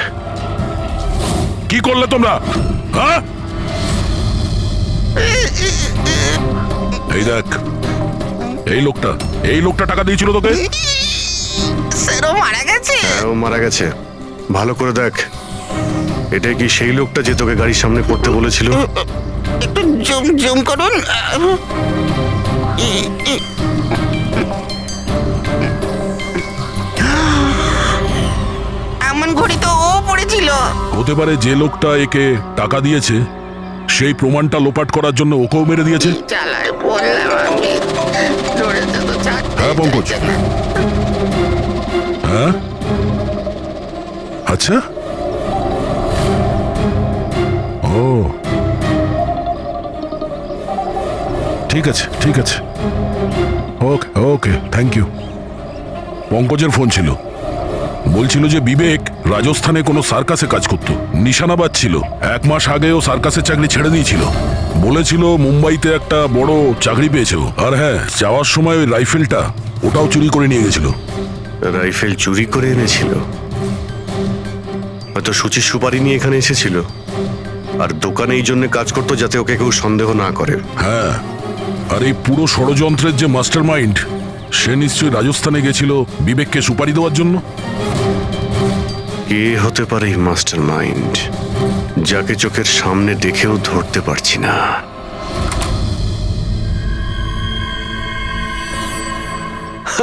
কি করলে তোমরা? হ্যাঁ, এই দেখ, এই লোকটা টাকা দিয়েছিল তোকে? সেরো মারা গেছে। হ্যাঁ, ও মারা গেছে। ভালো করে দেখ, এটা কি সেই লোকটা যে তোকে গাড়ির সামনে পড়তে বলেছিল? একটু জুম জুম করুন। এমন ঘড়ি তো ও পড়েছিল। হতে পারে যে লোকটা একে টাকা দিয়েছে সেই প্রমাণটা লোপাট করার জন্য ওকেও মেরে দিয়েছে। চালায় বললাম আমি, ধরেছে তো ছাড়তে হ্যাঁ পঙ্কজ, চাইছে না। হ্যাঁ, আচ্ছা, ও ঠিক আছে, ঠিক আছে, ওকে ওকে, থ্যাংক ইউ। পঙ্কজের ফোন ছিল, বলছিল যে বিবেক রাজস্থানে কোনো সার্কাসে কাজ করত, নিশানাবাদ ছিল। 1 মাস আগে ও সার্কাসের চাকরি ছেড়ে দিয়েছিল, বলেছিল মুম্বাইতে একটা বড় চাকরি পেয়েছে ও। আর হ্যাঁ, যাওয়ার সময় ওই রাইফেলটা ওটাও চুরি করে নিয়ে গেছিল। রাইফেল চুরি করে এনেছিল? হয়তো সুচির সুপারি নিয়ে এখানে এসেছিল, আর দোকানে এই জন্য কাজ করতো যাতে ওকে কেউ সন্দেহ না করে। হ্যাঁ, আর এই পুরো ষড়যন্ত্রের যে মাস্টার মাইন্ড, সে নিশ্চয়ই রাজস্থানে গেছিল বিবেককে সুপারি দেওয়ার জন্য। কে হতে পারে এই মাস্টার মাইন্ড, যাকে চোখের সামনে দেখেও ধরতে পারছি না?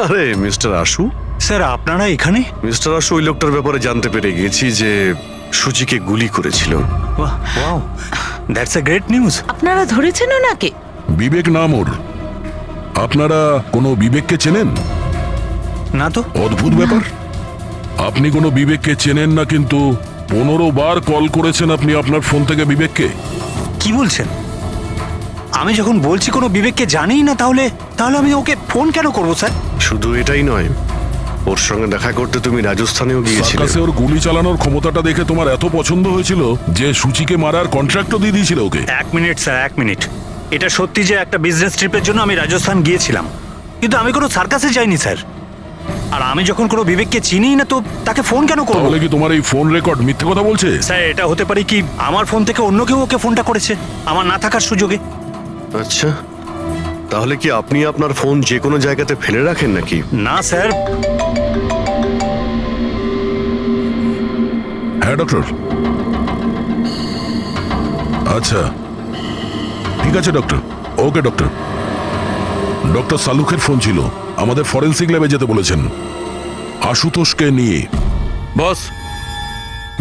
আরে মিস্টার আশু। স্যার আপনারা এখানে? মিস্টার আশু, ওই লোকটার ব্যাপারে জানতে পেরে গেছি যে সুচিকে গুলি করেছিল। Wow, that's a great news. আপনারা ধরেছেন ওনাকে? বিবেক নাম ওর। আপনারা কোনো বিবেককে চেনেন? না তো। অদ্ভুত ব্যাপার, আপনি কোনো বিবেককে চেনেন না, কিন্তু 15 বার কল করেছেন আপনি আপনার ফোন থেকে বিবেককে। কি বলছেন? আমি যখন বলছি কোনো বিবেককে জানিই না, তাহলে আমি ওকে ফোন কেন করব স্যার? শুধু এটাই নয়, ওর সঙ্গে দেখা করতে তুমি রাজস্থানেও গিয়েছিলে। সার্কাসে ওর গুলি চালানোর ক্ষমতাটা দেখে তোমার এত পছন্দ হয়েছিল যে সুচিকে মারার কন্ট্রাক্টও দিয়ে দিয়েছিল ওকে। 1 মিনিট স্যার, 1 মিনিট। এটা সত্যি যে একটা বিজনেস ট্রিপের জন্য আমি রাজস্থান গিয়েছিলাম, কিন্তু আমি কোনো সার্কাসে যাইনি স্যার। আর আমি যখন কোনো বিবেককে চিনি না, তো তাকে ফোন কেন করব? তাহলে কি তোমার এই ফোন রেকর্ড মিথ্যে কথা বলছে? স্যার এটা হতে পারে কি আমার ফোন থেকে অন্য কেউ ওকে ফোনটা করেছে আমার না থাকার সুযোগে। আচ্ছা, তাহলে কি আপনি আপনার ফোন যে কোনো জায়গাতে ফেলে রাখেন নাকি? না স্যার। হ্যাঁ ডক্টর, আচ্ছা ঠিক আছে ডক্টর, ওকে ডক্টর। ডক্টর সালুখের ফোন ছিল, আমাদের ফরেন্সিক ল্যাবে যেতে বলেছেন আশুতোষকে নিয়ে। বস,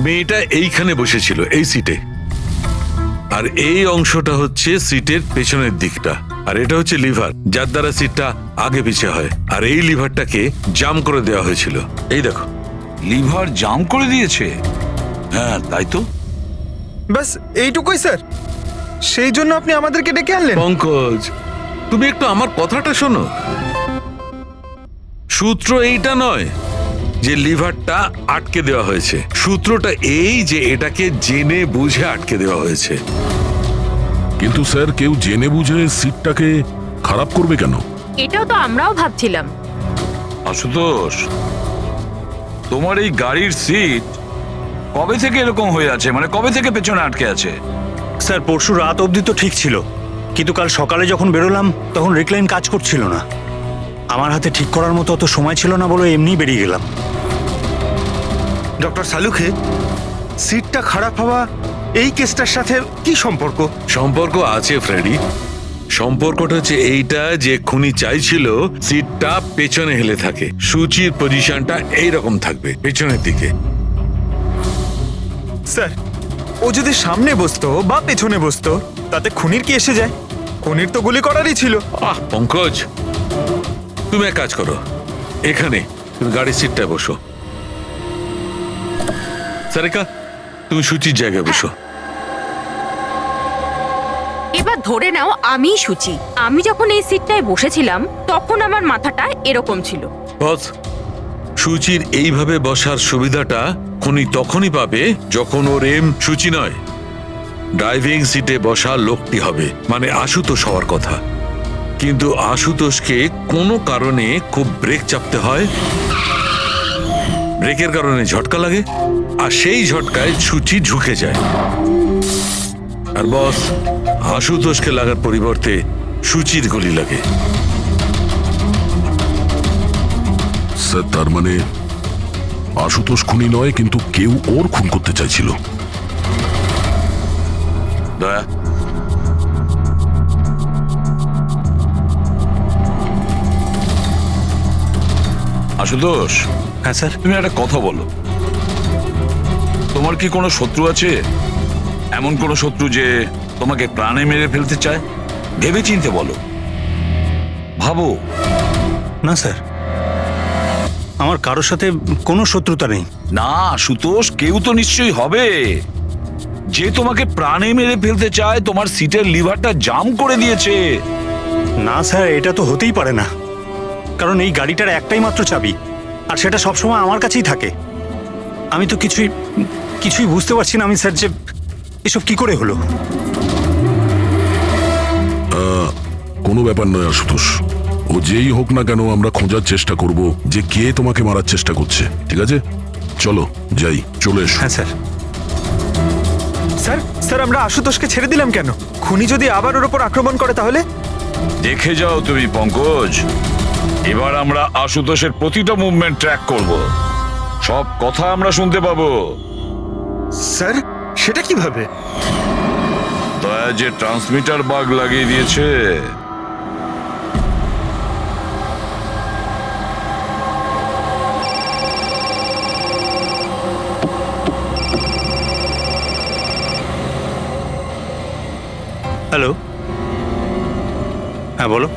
মেয়েটা এইখানে বসেছিল এই সিটে, আর এই অংশটা হচ্ছে সিটের পেছনের দিকটা, আর এটা হচ্ছে লিভার, যার দ্বারা সিটটা আগে পিছে হয়, আর এই লিভারটাকে জাম করে দেওয়া হয়েছিল। এই দেখো। লিভার জাম করে দিয়েছে? হ্যাঁ তাই তো। বাস এইটুকুই স্যার? সেই জন্য আপনি আমাদেরকে ডেকে আনলেন? পঙ্কজ, তুমি একটু আমার কথাটা শোনো। সূত্র এইটা নয় যে লিভারটা আটকে দেওয়া হয়েছে, সূত্রটা এই যে এটাকে জেনে বুঝে আটকে দেওয়া হয়েছে। কিন্তু স্যার, কেউ জেনে বুঝে সিটটাকে খারাপ করবে কেন? এটাও তো আমরাও ভাবছিলাম। আশুতোষ, তোমার এই গাড়ির সিট কবে থেকে এরকম হয়ে আছে? মানে কবে থেকে পেছনে আটকে আছে? স্যার পরশু রাত অবধি তো ঠিক ছিল, কিন্তু কাল সকালে যখন বেরোলাম তখন রিক্লাইন কাজ করছিল না। আমার হাতে ঠিক করার মতো অত সময় ছিল না বলে এমনি বেরিয়ে গেলাম। ডক্টর সালুখে, সিটটা খারাপ হওয়া এই কেসটার সাথে কি সম্পর্ক? সম্পর্ক আছে ফ্রেডি। সম্পর্কটা হচ্ছে এইটা যে খুনি চাইছিল সিটটা পেছনে হেলে থাকে, সুচির পজিশনটা এইরকম থাকবে পেছনের দিকে। স্যার, ও যদি সামনে বসতো বা পেছনে বসতো তাতে খুনির কি এসে যায়? খুনির তো গুলি করারই ছিল। পঙ্কজ, তুমি এক কাজ করো, এখানে তুমি গাড়ির সিটটায় বসো। সারিকা, তুমি সুচির জায়গায় বসো। এবার ধরে নাও আমি সুচি। আমি যখন এই সিটটায় বসেছিলাম তখন আমার মাথাটা এরকম ছিল। বস, সুচির এইভাবে বসার সুবিধাটা খুনি তখনই পাবে যখন ওর এম সুচি নয়, ড্রাইভিং সিটে বসা লোকটি হবে, মানে আশুতোষ হওয়ার কথা। কিন্তু আশুতোষকে কোনো কারণে খুব ব্রেক চাপতে হয়, ব্রেকের কারণে ঝটকা লাগে, আর সেই ঝটকায় সুচি ঝুঁকে যায়। আর বস, আশুতোষকে লাগার পরিবর্তে সুচির গুলি লাগে। স্যার, তার মানে আশুতোষ খুনি নয়, কিন্তু কেউ ওর খুন করতে চাইছিল। দয়া, আশুতোষ। হ্যাঁ স্যার। তুমি একটা কথা বলো, তোমার কি কোনো শত্রু আছে? এমন কোনো শত্রু যে তোমাকে প্রাণে মেরে ফেলতে চায়? ভেবে চিনতে বলো, ভাবো। না স্যার, আমার কারোর সাথে কোনো শত্রুতা নেই। না আশুতোষ, কেউ তো নিশ্চয়ই হবে যে তোমাকে প্রাণে মেরে ফেলতে চায়, তোমার সিটের লিভারটা জাম করে দিয়েছে। না স্যার, এটা তো হতেই পারে না, কারণ এই গাড়িটার একটাই মাত্র চাবি, আর সেটা সবসময় আমার কাছেই থাকে। আমি তো কিছুই বুঝতে পারছি না আমি স্যার, যে এসব কি করে হলো। কোনো ব্যাপার নয় আশুতোষ, ও যেই হোক না কেন আমরা খোঁজার চেষ্টা করব যে কে তোমাকে মারার চেষ্টা করছে। ঠিক আছে, চলো যাই, চলে এসো। হ্যাঁ স্যার। স্যার স্যার, আমরা আশুতোষকে ছেড়ে দিলাম কেন? খুনি যদি আবার ওর উপর আক্রমণ করে তাহলে? দেখে যাও তুমি পঙ্কজ, এবার আমরা আশুতোষের প্রতিটা মুভমেন্ট ট্র্যাক করব, সব কথা আমরা শুনতে পাবো। স্যার, সেটা কিভাবে? দয়া যে ট্রান্সমিটার বাগ লাগিয়ে দিয়েছে। হ্যালো, হ্যাঁ বলো।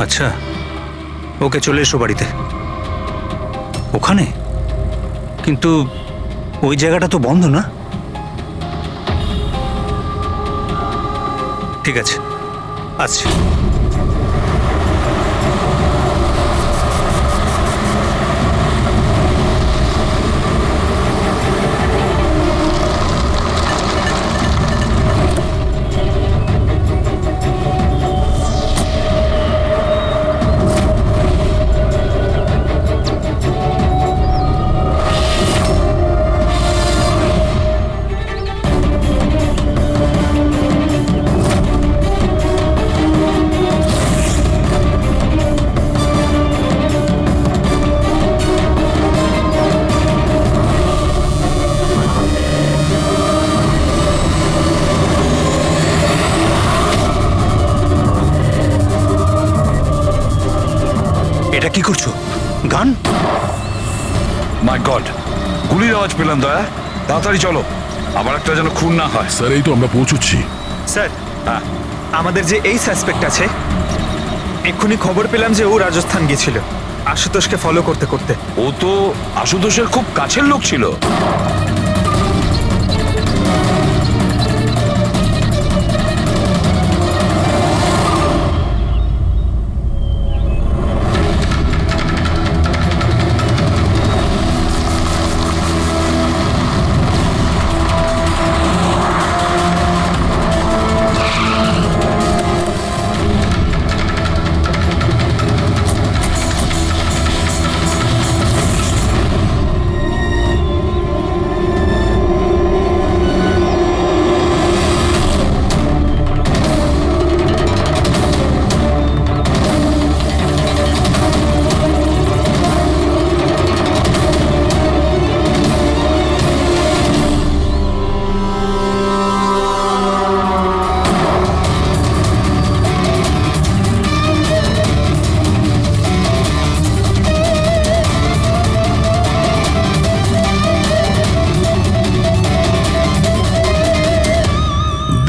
আচ্ছা, ওকে চলে এসো বাড়িতে। ওখানে? কিন্তু ওই জায়গাটা তো বন্ধ না? ঠিক আছে, আসছি। এটা কি করছো? গান? মাই গড, গুলির আওয়াজ পেলাম দয়া। তাড়াতাড়ি চলো, আবার একটা যেন খুন না হয়। স্যার এই তো আমরা পৌঁছচ্ছি। স্যার, হ্যাঁ, আমাদের যে এই সাসপেক্ট আছে, এক্ষুনি খবর পেলাম যে ও রাজস্থান গিয়েছিল আশুতোষকে ফলো করতে করতে। ও তো আশুতোষের খুব কাছের লোক ছিল।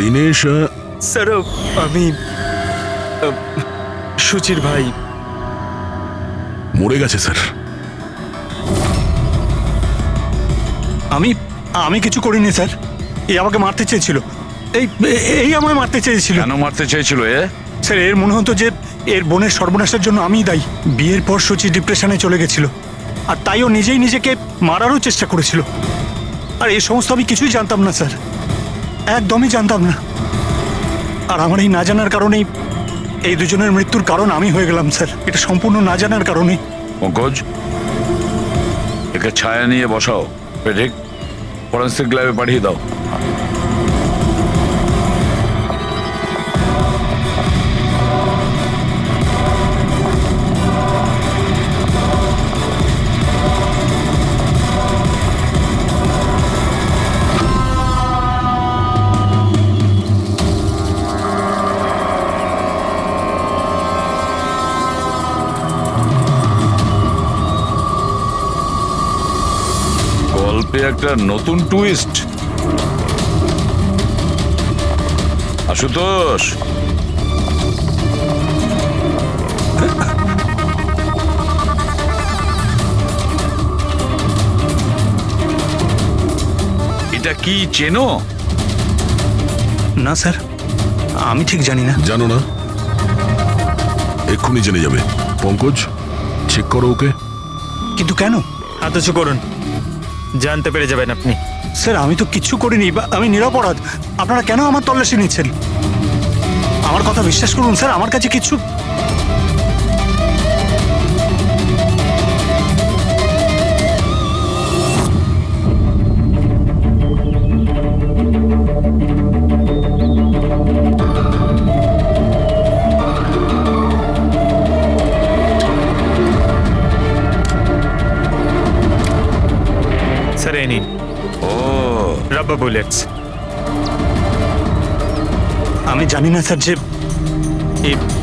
দিনেশ স্যার আমি সুচির ভাই। মরে গেছে স্যার। আমি কিছু করিনি স্যার। এই আমাকে মারতে চেয়েছিল। এই আমায় মারতে চেয়েছিল। কেন মারতে চেয়েছিল এ? স্যার, এর মনে হতো যে এর বোনের সর্বনাশের জন্য আমিই দায়ী। বিয়ের পর সুচি ডিপ্রেশনে চলে গেছিল, আর তাই ও নিজেই নিজেকে মারারও চেষ্টা করেছিল। আর এই সমস্ত আমি কিছুই জানতাম না স্যার, একদমই জানতাম না। আর আমার এই না জানার কারণেই এই দুজনের মৃত্যুর কারণ আমি হয়ে গেলাম স্যার। এটা সম্পূর্ণ না জানার কারণে। পঙ্কজ, একে ছায়া নিয়ে বসাও, পেটেক ফরেন্সিক ল্যাবে পাঠিয়ে দাও। গল্পে একটা নতুন টুইস্ট। আশুতোষ, এটা কি চেনো? না স্যার, আমি ঠিক জানি না। জানো না? এক্ষুনি জেনে যাবে। পঙ্কজ, চেক করো ওকে। কিন্তু কেন? হাত উঁচু করুন, জানতে পেরে যাবেন আপনি। স্যার, আমি তো কিচ্ছু করিনি, আমি নিরপরাধ। আপনারা কেন আমার তল্লাশি নিচ্ছেন? আমার কথা বিশ্বাস করুন স্যার, আমার কাছে কিছু। স্যার, এই নিন ও, রাবার বুলেটস। আমি জানি না স্যার যে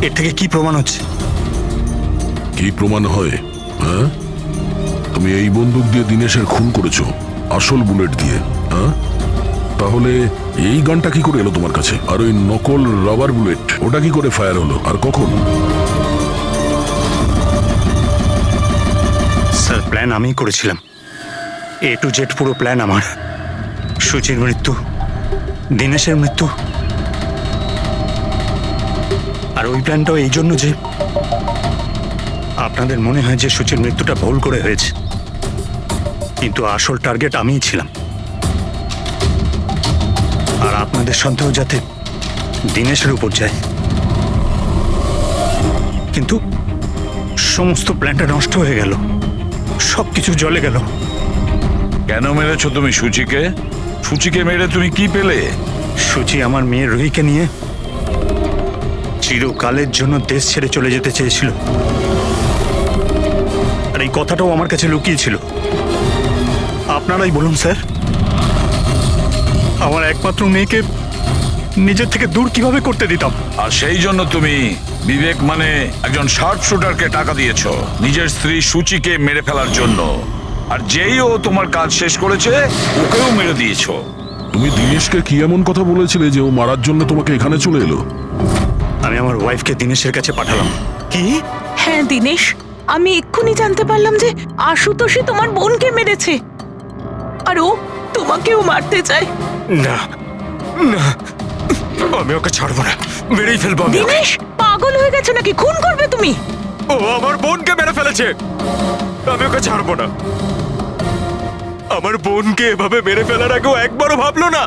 এর থেকে কি প্রমাণ হচ্ছে। কি প্রমাণ হয়? হ্যাঁ, তুমি এই বন্দুক দিয়ে দিনেশের খুন করেছো, আসল বুলেট দিয়ে। হ্যাঁ, তাহলে এই গানটা কি করে এলো তোমার কাছে? আর ওই নকল রাবার বুলেট, ওটা কি করে ফায়ার হলো আর কখন? স্যার, প্ল্যান আমিই করেছিলাম। A to Z পুরো প্ল্যান আমার। সুচির মৃত্যু, দিনেশের মৃত্যু, আর ওই প্ল্যানটাও এই জন্য যে আপনাদের মনে হয় যে সুচির মৃত্যুটা ভুল করে হয়েছে, কিন্তু আসল টার্গেট আমিই ছিলাম। আর আপনাদের সন্দেহ যাতে দিনেশের উপর যায়। কিন্তু সমস্ত প্ল্যানটা নষ্ট হয়ে গেল, সবকিছু জ্বলে গেল। কেন মেরেছো তুমি সুচিকে? সুচিকে মেরে তুমি কি পেলে? সুচি আমার মেয়ে রুহিকে নিয়ে চিরকালের জন্য দেশ ছেড়ে চলে যেতে চেয়েছিল, আর এই কথাটাও আমার কাছে লুকিয়েছিল। আপনারাই বলুন স্যার, আমার একমাত্র মেয়েকে নিজের থেকে দূর কিভাবে করতে দিতাম? আর সেই জন্য তুমি বিবেক মানে একজন শার্প শুটারকে টাকা দিয়েছো নিজের স্ত্রী সূচিকে মেরে ফেলার জন্য। আর যেই ও তোমার কাজ শেষ করেছে ওকেও মেরে দিয়েছো। তুমি দিনেশকে কি এমন কথা বলেছিলে যে ও মারার জন্য তোমাকে এখানে চলে এলো? আমি আমার ওয়াইফকে দিনেশের কাছে পাঠালাম। কি? হ্যাঁ দিনেশ, আমি এক্ষুনি জানতে পারলাম যে আশুতোষই তোমার বোনকে মেরেছে আর ও তোমাকেও মারতে চায়। না না, আমি ওকে ছাড়বো না, মেরেই ফেলবো আমি ওকে। দিনেশ পাগল হয়ে গেছো নাকি? খুন করবে তুমি? ও আমার বোনকে মেরে ফেলেছে, আমি ওকে ছাড়বো না। আমার বোনকে এভাবে মেরে ফেলার আগেও একবারও ভাবলো না।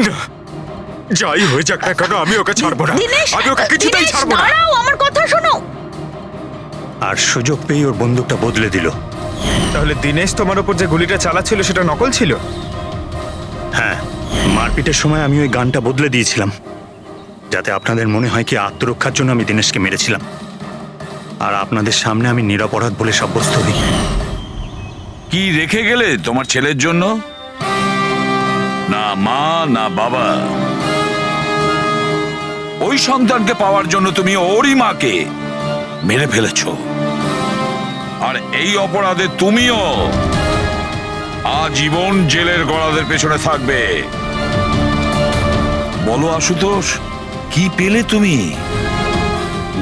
না, যাই হয়ে যাক না কেন আমি ওকে ছাড়বো না, দিনেশ, আমি ওকে কিছুতেই দিনেশ, ছাড়বো না। দাঁড়াও, আমার কথা শোনো। আর সুযোগ পেয়ে ওর বন্দুকটা বদলে দিল। তাহলে দিনেশ তোমার উপর যে গুলিটা চালাচ্ছিল সেটা নকল ছিল? হ্যাঁ, মারপিটের সময় আমি ওই গানটা বদলে দিয়েছিলাম যাতে আপনাদের মনে হয় কি আত্মরক্ষার জন্য আমি দিনেশকে মেরেছিলাম, আর আপনাদের সামনে আমি নিরপরাধ বলে সাব্যস্ত হই। কি রেখে গেলে তোমার ছেলের জন্য? না মা না বাবা। ওই সন্তানকে পাওয়ার জন্য তুমি ওরই মাকে মেরে ফেলেছো। আর এই অপরাধে তুমিও আজীবন জেলের গড়াদের পেছনে থাকবে। বলো আশুতোষ, কি পেলে তুমি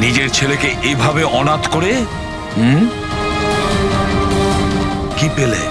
নিজের ছেলেকে এভাবে অনাথ করে? কি পেলে?